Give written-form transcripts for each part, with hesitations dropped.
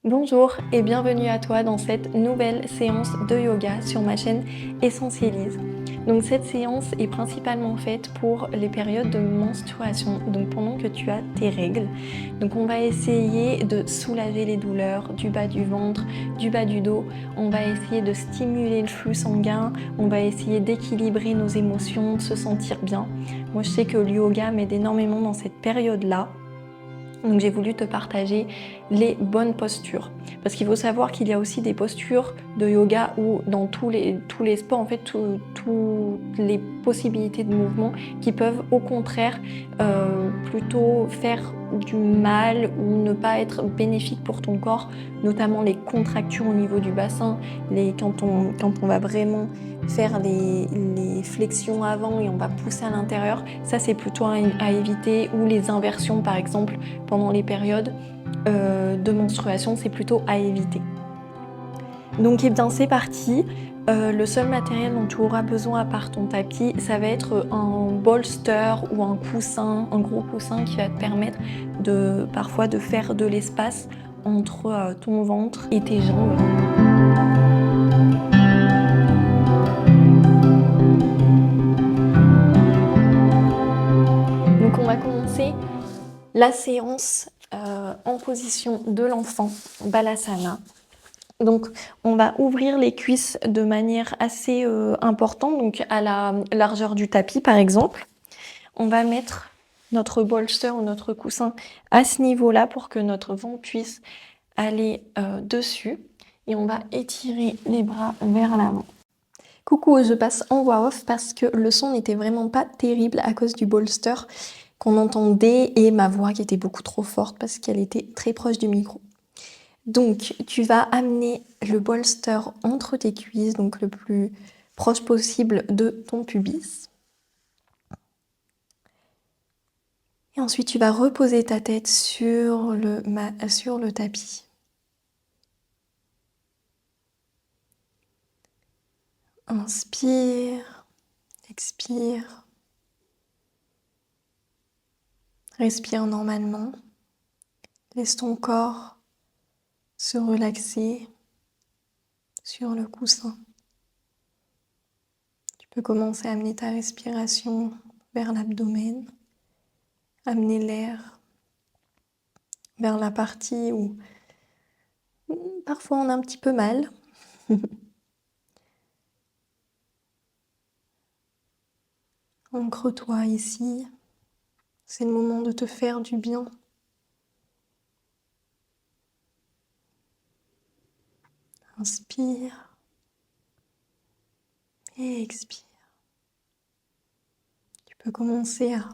Bonjour et bienvenue à toi dans cette nouvelle séance de yoga sur ma chaîne Essentialise. Donc cette séance est principalement faite pour les périodes de menstruation, donc pendant que tu as tes règles. Donc on va essayer de soulager les douleurs du bas du ventre, du bas du dos. On va essayer de stimuler le flux sanguin, on va essayer d'équilibrer nos émotions, de se sentir bien. Moi je sais que le yoga m'aide énormément dans cette période-là. Donc j'ai voulu te partager les bonnes postures. Parce qu'il faut savoir qu'il y a aussi des postures de yoga où dans tous les sports, en fait, toutes les possibilités de mouvement qui peuvent au contraire plutôt faire du mal ou ne pas être bénéfiques pour ton corps, notamment les contractures au niveau du bassin, quand on va vraiment faire les flexions avant et on va pousser à l'intérieur, ça c'est plutôt à éviter, ou les inversions par exemple pendant les périodes de menstruation, c'est plutôt à éviter. Donc eh bien c'est parti. Le seul matériel dont tu auras besoin à part ton tapis, ça va être un bolster ou un coussin, un gros coussin qui va te permettre parfois de faire de l'espace entre ton ventre et tes jambes. Donc on va commencer la séance en position de l'enfant, Balasana. Donc on va ouvrir les cuisses de manière assez importante, donc à la largeur du tapis par exemple. On va mettre notre bolster ou notre coussin à ce niveau-là pour que notre ventre puisse aller dessus. Et on va étirer les bras vers l'avant. Coucou, je passe en voix off parce que le son n'était vraiment pas terrible à cause du bolster qu'on entendait et ma voix qui était beaucoup trop forte parce qu'elle était très proche du micro. Donc, tu vas amener le bolster entre tes cuisses, donc le plus proche possible de ton pubis. Et ensuite, tu vas reposer ta tête sur le tapis. Inspire, expire. Respire normalement. Laisse ton corps se relaxer sur le coussin. Tu peux commencer à amener ta respiration vers l'abdomen, amener l'air vers la partie où parfois on a un petit peu mal. Ancre-toi ici, c'est le moment de te faire du bien. Inspire et expire. Tu peux commencer à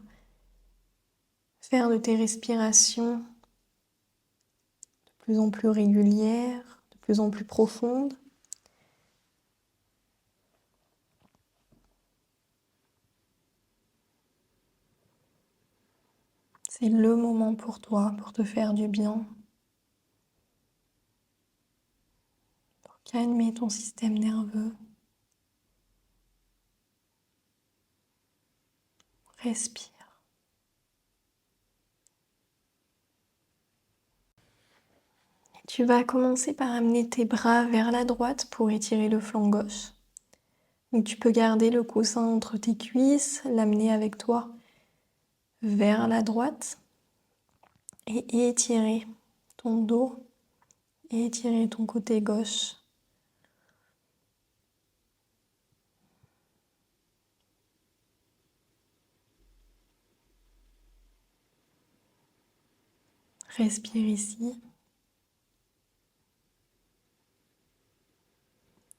faire de tes respirations de plus en plus régulières, de plus en plus profondes. C'est le moment pour toi, pour te faire du bien, pour calmer ton système nerveux. Respire. Tu vas commencer par amener tes bras vers la droite pour étirer le flanc gauche. Donc tu peux garder le coussin entre tes cuisses, l'amener avec toi vers la droite et étirer ton dos et étirer ton côté gauche. Respire ici.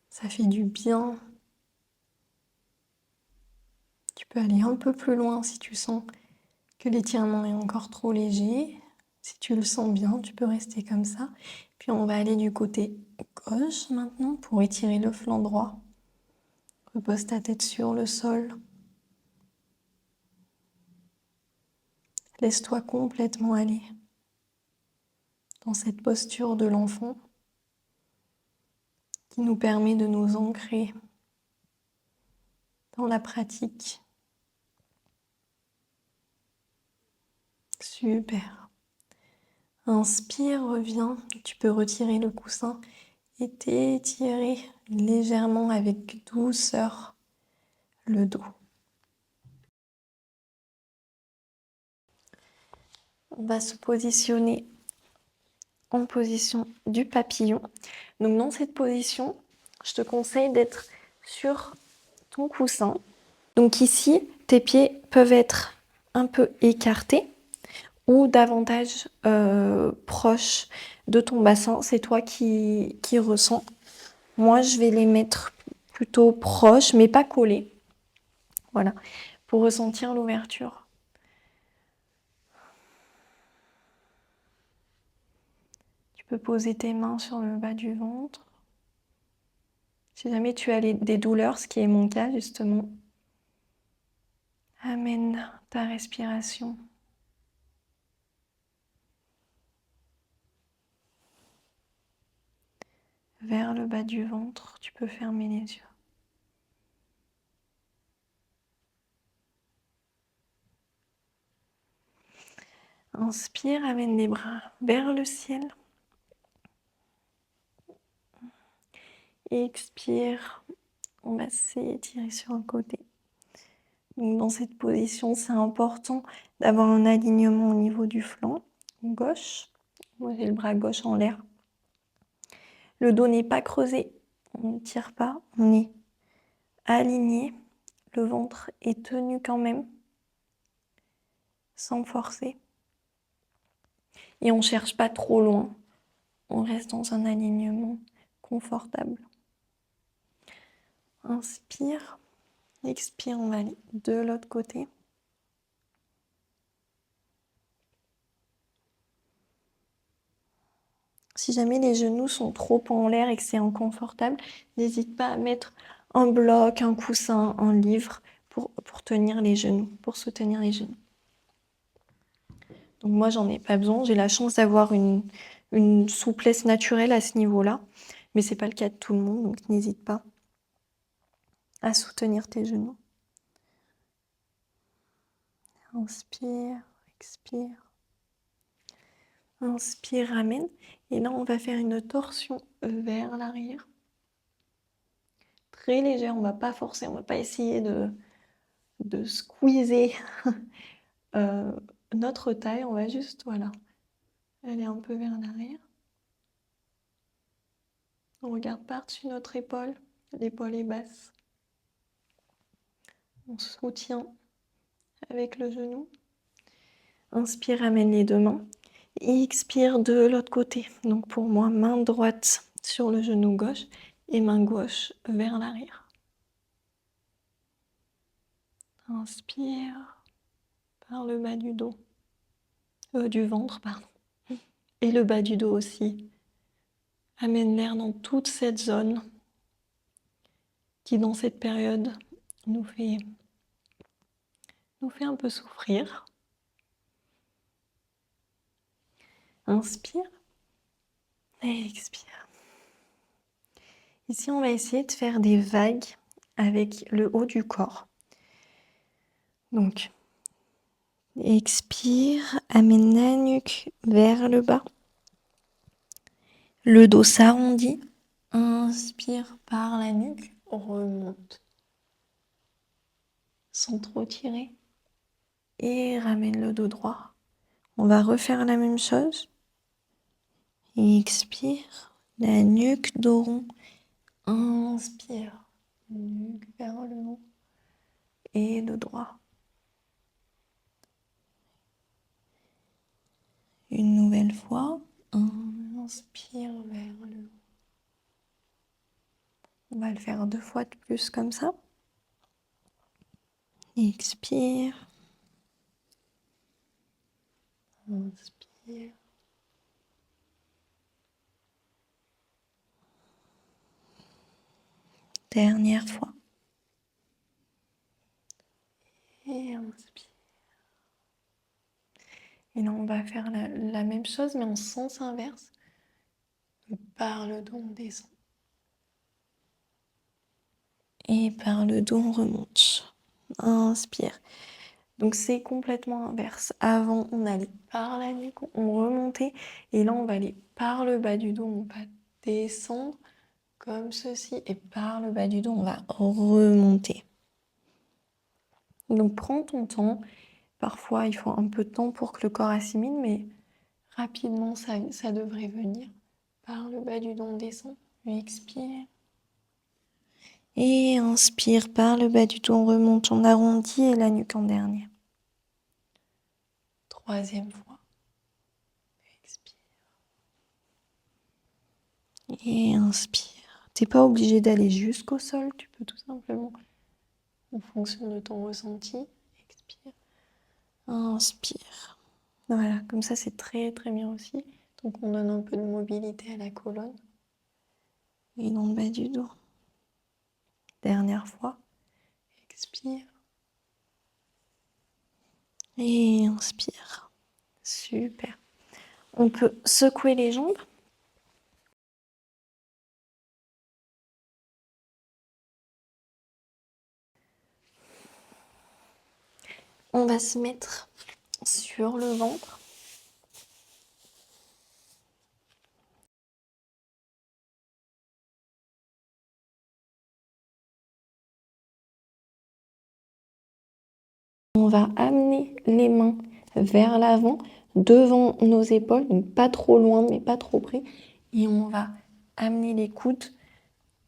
Ça fait du bien. Tu peux aller un peu plus loin si tu sens que l'étirement est encore trop léger. Si tu le sens bien, tu peux rester comme ça. Puis on va aller du côté gauche maintenant pour étirer le flanc droit. Repose ta tête sur le sol. Laisse-toi complètement aller dans cette posture de l'enfant qui nous permet de nous ancrer dans la pratique. Super. Inspire, reviens. Tu peux retirer le coussin et t'étirer légèrement avec douceur le dos. On va se positionner en position du papillon. Donc dans cette position, je te conseille d'être sur ton coussin. Donc ici, tes pieds peuvent être un peu écartés ou davantage proches de ton bassin. C'est toi qui ressens. Moi, je vais les mettre plutôt proches, mais pas collés. Voilà, pour ressentir l'ouverture. Tu peux poser tes mains sur le bas du ventre. Si jamais tu as des douleurs, ce qui est mon cas justement, amène ta respiration vers le bas du ventre. Tu peux fermer les yeux. Inspire, amène les bras vers le ciel. Expire, on va s'étirer sur un côté. Donc dans cette position, c'est important d'avoir un alignement au niveau du flanc gauche. Moi, j'ai le bras gauche en l'air. Le dos n'est pas creusé, on ne tire pas, on est aligné. Le ventre est tenu quand même, sans forcer. Et on ne cherche pas trop loin, on reste dans un alignement confortable. Inspire, expire, on va aller de l'autre côté. Si jamais les genoux sont trop en l'air et que c'est inconfortable, n'hésite pas à mettre un bloc, un coussin, un livre pour tenir les genoux, pour soutenir les genoux. Donc moi, j'en ai pas besoin. J'ai la chance d'avoir une souplesse naturelle à ce niveau-là. Mais ce n'est pas le cas de tout le monde, donc n'hésite pas à soutenir tes genoux. Inspire, expire. Inspire, ramène. Et là, on va faire une torsion vers l'arrière. Très légère, on ne va pas forcer, on ne va pas essayer de squeezer notre taille. On va juste, voilà, aller un peu vers l'arrière. On regarde par-dessus notre épaule. L'épaule est basse. On soutient avec le genou. Inspire, amène les deux mains. Et expire de l'autre côté. Donc pour moi, main droite sur le genou gauche et main gauche vers l'arrière. Inspire par le bas du dos. Du ventre, pardon. Et le bas du dos aussi. Amène l'air dans toute cette zone qui, dans cette période, nous fait un peu souffrir. Inspire et expire. Ici, on va essayer de faire des vagues avec le haut du corps. Donc, expire, amène la nuque vers le bas. Le dos s'arrondit. Inspire par la nuque, remonte. Sans trop tirer. Et ramène le dos droit. On va refaire la même chose. Expire, la nuque, dos rond. Inspire, nuque vers le haut. Et le droit. Une nouvelle fois. Inspire vers le haut. On va le faire 2 fois de plus comme ça. Expire. Inspire. Dernière fois. Et inspire. Et là, on va faire la même chose, mais en sens inverse. Par le dos, on descend. Et par le dos, on remonte. Inspire. Donc c'est complètement inverse. Avant, on allait par la nuque, on remontait. Et là, on va aller par le bas du dos, on va descendre comme ceci. Et par le bas du dos, on va remonter. Donc prends ton temps. Parfois, il faut un peu de temps pour que le corps assimile, mais rapidement, ça devrait venir. Par le bas du dos, on descend. Expire. Et inspire par le bas du dos, on remonte, on arrondit et la nuque en dernier. Troisième fois. Expire. Et inspire. T'es pas obligé d'aller jusqu'au sol, tu peux tout simplement, en fonction de ton ressenti, expire. Inspire. Voilà, comme ça c'est très très bien aussi. Donc on donne un peu de mobilité à la colonne. Et dans le bas du dos. Dernière fois. Expire. Et inspire. Super. On peut secouer les jambes. On va se mettre sur le ventre. On va amener les mains vers l'avant, devant nos épaules, donc pas trop loin, mais pas trop près. Et on va amener les coudes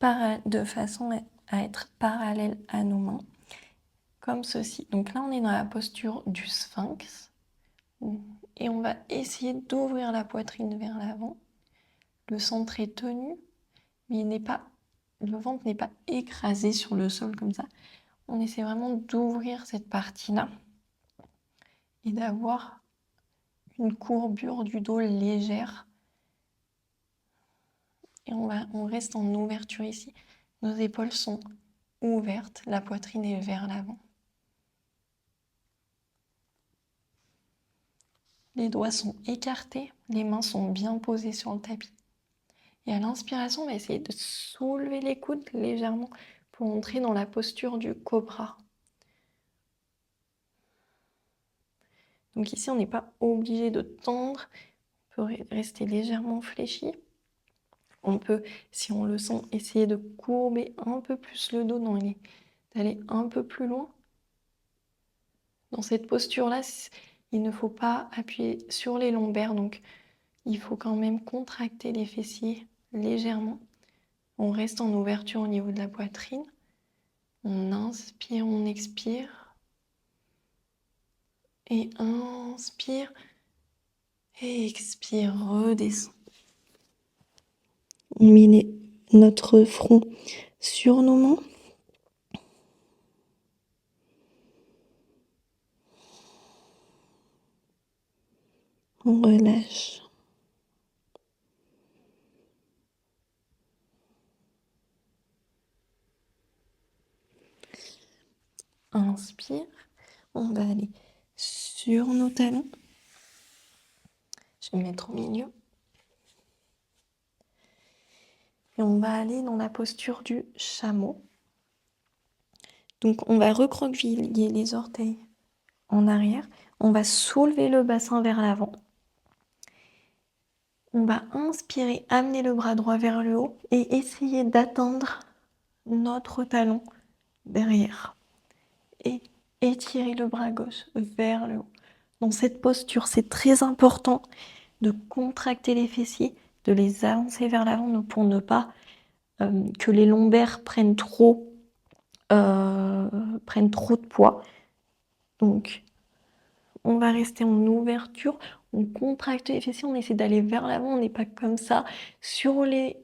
de façon à être parallèles à nos mains, comme ceci. Donc là, on est dans la posture du sphinx. Et on va essayer d'ouvrir la poitrine vers l'avant. Le centre est tenu, mais le ventre n'est pas écrasé sur le sol comme ça. On essaie vraiment d'ouvrir cette partie-là et d'avoir une courbure du dos légère. Et on reste en ouverture ici. Nos épaules sont ouvertes, la poitrine est vers l'avant. Les doigts sont écartés, les mains sont bien posées sur le tapis. Et à l'inspiration, on va essayer de soulever les coudes légèrement pour entrer dans la posture du cobra. Donc ici, on n'est pas obligé de tendre, on peut rester légèrement fléchi. On peut, si on le sent, essayer de courber un peu plus le dos, d'aller un peu plus loin. Dans cette posture-là, il ne faut pas appuyer sur les lombaires, donc il faut quand même contracter les fessiers légèrement. On reste en ouverture au niveau de la poitrine. On inspire, on expire. Et inspire. Et expire, redescend. On met notre front sur nos mains. On relâche. Inspire. On va aller sur nos talons. Je vais me mettre au milieu. Et on va aller dans la posture du chameau. Donc on va recroqueviller les orteils en arrière. On va soulever le bassin vers l'avant. On va inspirer, amener le bras droit vers le haut et essayer d'atteindre notre talon derrière. Et étirer le bras gauche vers le haut. Dans cette posture, c'est très important de contracter les fessiers, de les avancer vers l'avant pour ne pas que les lombaires prennent trop de poids. Donc, on va rester en ouverture, on contracte les fessiers, on essaie d'aller vers l'avant, on n'est pas comme ça sur les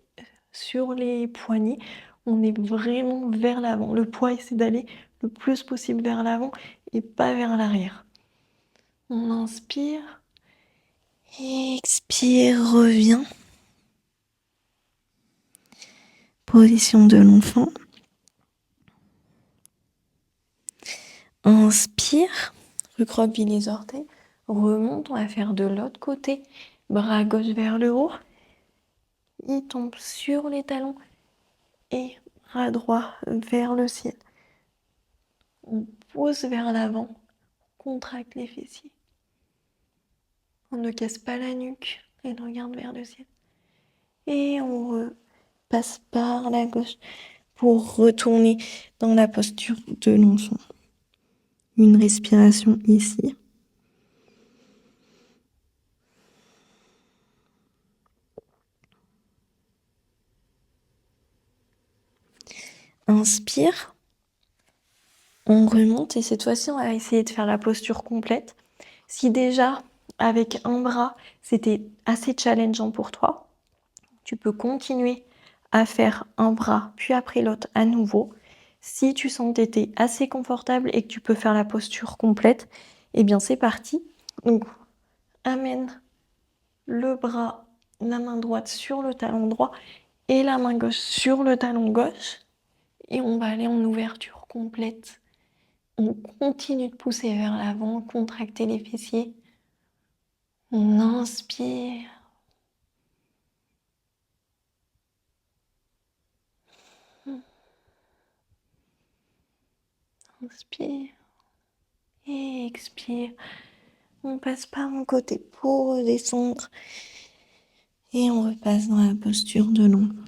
poignets, on est vraiment vers l'avant. Le poids essaie d'aller le plus possible vers l'avant et pas vers l'arrière. On inspire, expire, revient. Position de l'enfant. Inspire, recroqueville les orteils, remonte, on va faire de l'autre côté, bras gauche vers le haut, il tombe sur les talons et bras droit vers le ciel. On pose vers l'avant, contracte les fessiers. On ne casse pas la nuque et on regarde vers le ciel. Et on repasse par la gauche pour retourner dans la posture de l'enfant. Une respiration ici. Inspire. On remonte et cette fois-ci, on va essayer de faire la posture complète. Si déjà, avec un bras, c'était assez challengeant pour toi, tu peux continuer à faire un bras, puis après l'autre à nouveau. Si tu sens que tu étais assez confortable et que tu peux faire la posture complète, eh bien c'est parti. Donc, amène le bras, la main droite sur le talon droit et la main gauche sur le talon gauche. Et on va aller en ouverture complète. On continue de pousser vers l'avant, contracter les fessiers. On inspire. Inspire. Et expire. On passe par mon côté pour redescendre. Et on repasse dans la posture de l'ombre.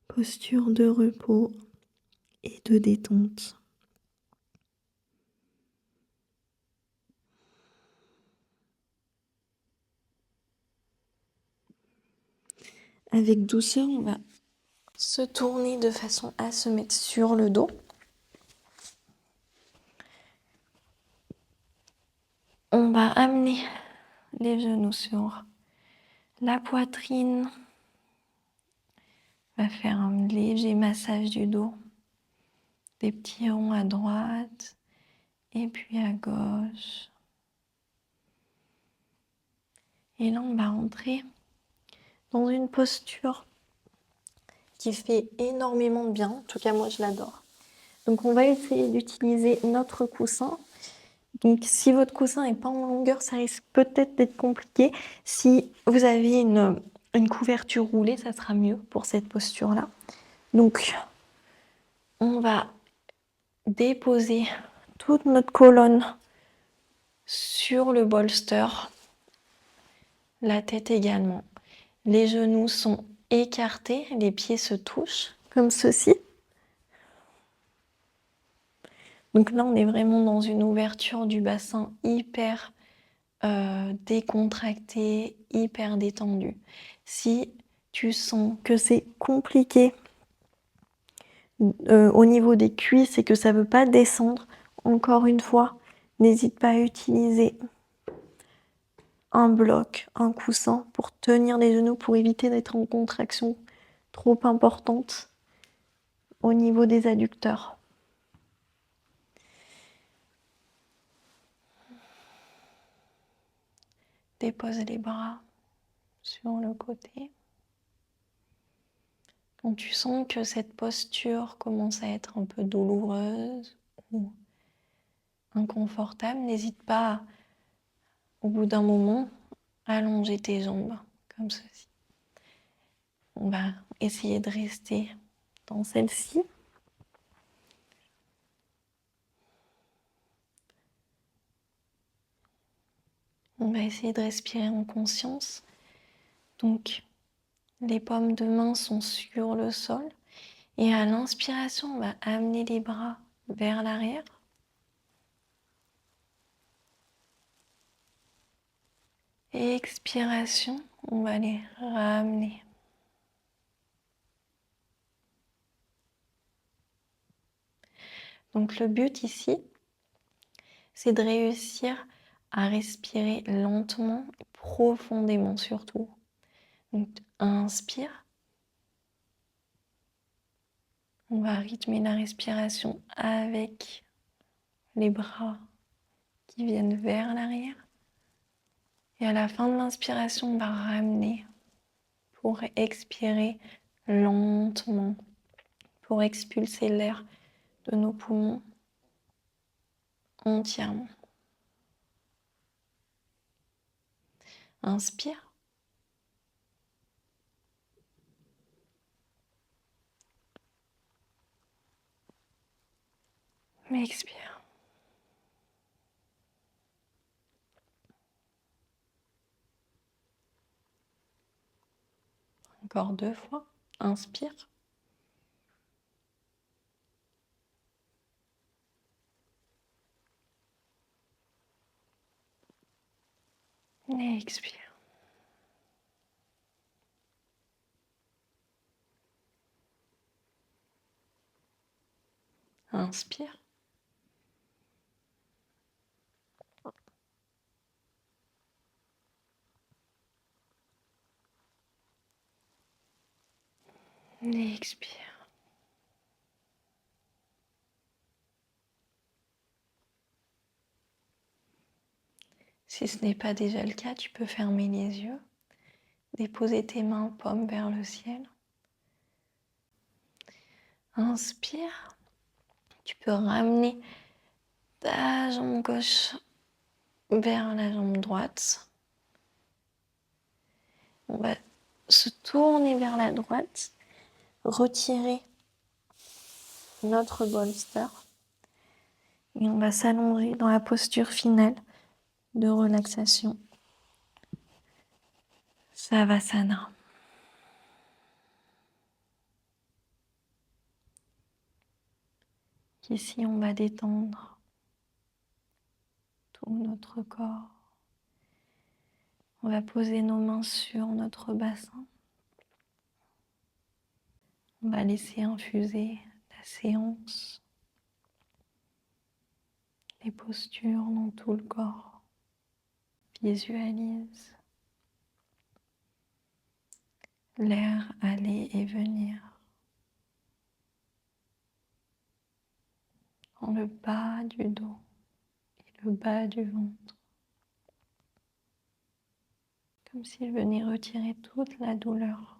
Posture de repos et de détente. Avec douceur, on va se tourner de façon à se mettre sur le dos. On va amener les genoux sur la poitrine. On va faire un léger massage du dos. Des petits ronds à droite et puis à gauche. Et là, on va rentrer dans une posture qui fait énormément de bien. En tout cas, moi, je l'adore. Donc, on va essayer d'utiliser notre coussin. Donc, si votre coussin n'est pas en longueur, ça risque peut-être d'être compliqué. Si vous avez une couverture roulée, ça sera mieux pour cette posture-là. Donc, on va déposer toute notre colonne sur le bolster, la tête également. Les genoux sont écartés, les pieds se touchent, comme ceci. Donc là, on est vraiment dans une ouverture du bassin hyper décontractée, hyper détendue. Si tu sens que c'est compliqué au niveau des cuisses et que ça ne veut pas descendre, encore une fois, n'hésite pas à utiliser un bloc, un coussin pour tenir les genoux, pour éviter d'être en contraction trop importante au niveau des adducteurs. Dépose les bras sur le côté. Quand tu sens que cette posture commence à être un peu douloureuse ou inconfortable, n'hésite pas, au bout d'un moment, à allonger tes jambes, comme ceci. On va essayer de rester dans celle-ci. On va essayer de respirer en conscience. Donc, les paumes de main sont sur le sol. Et à l'inspiration, on va amener les bras vers l'arrière. Et expiration, on va les ramener. Donc le but ici, c'est de réussir à respirer lentement et profondément surtout. Donc inspire. On va rythmer la respiration avec les bras qui viennent vers l'arrière. Et à la fin de l'inspiration, on va ramener pour expirer lentement, pour expulser l'air de nos poumons entièrement. Inspire. Expire. Encore 2 fois. Inspire. Expire. Inspire. Expire. Si ce n'est pas déjà le cas, tu peux fermer les yeux, déposer tes mains paumes vers le ciel. Inspire. Tu peux ramener ta jambe gauche vers la jambe droite. On va se tourner vers la droite, retirer notre bolster et on va s'allonger dans la posture finale de relaxation. Savasana. Ici, on va détendre tout notre corps. On va poser nos mains sur notre bassin. On va laisser infuser la séance, les postures dans tout le corps. Visualise l'air aller et venir dans le bas du dos et le bas du ventre. Comme s'il venait retirer toute la douleur.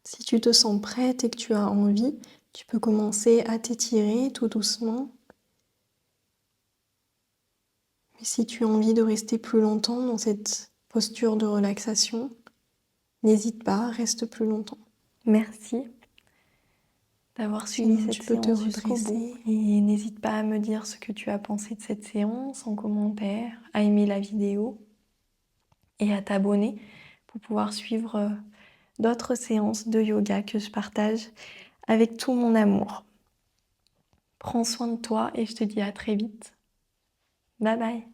Si tu te sens prête et que tu as envie, tu peux commencer à t'étirer tout doucement. Mais si tu as envie de rester plus longtemps dans cette posture de relaxation, n'hésite pas, reste plus longtemps. Merci d'avoir suivi cette séance jusqu'au bout. Et n'hésite pas à me dire ce que tu as pensé de cette séance en commentaire, à aimer la vidéo et à t'abonner pour pouvoir suivre d'autres séances de yoga que je partage avec tout mon amour. Prends soin de toi et je te dis à très vite. Bye bye.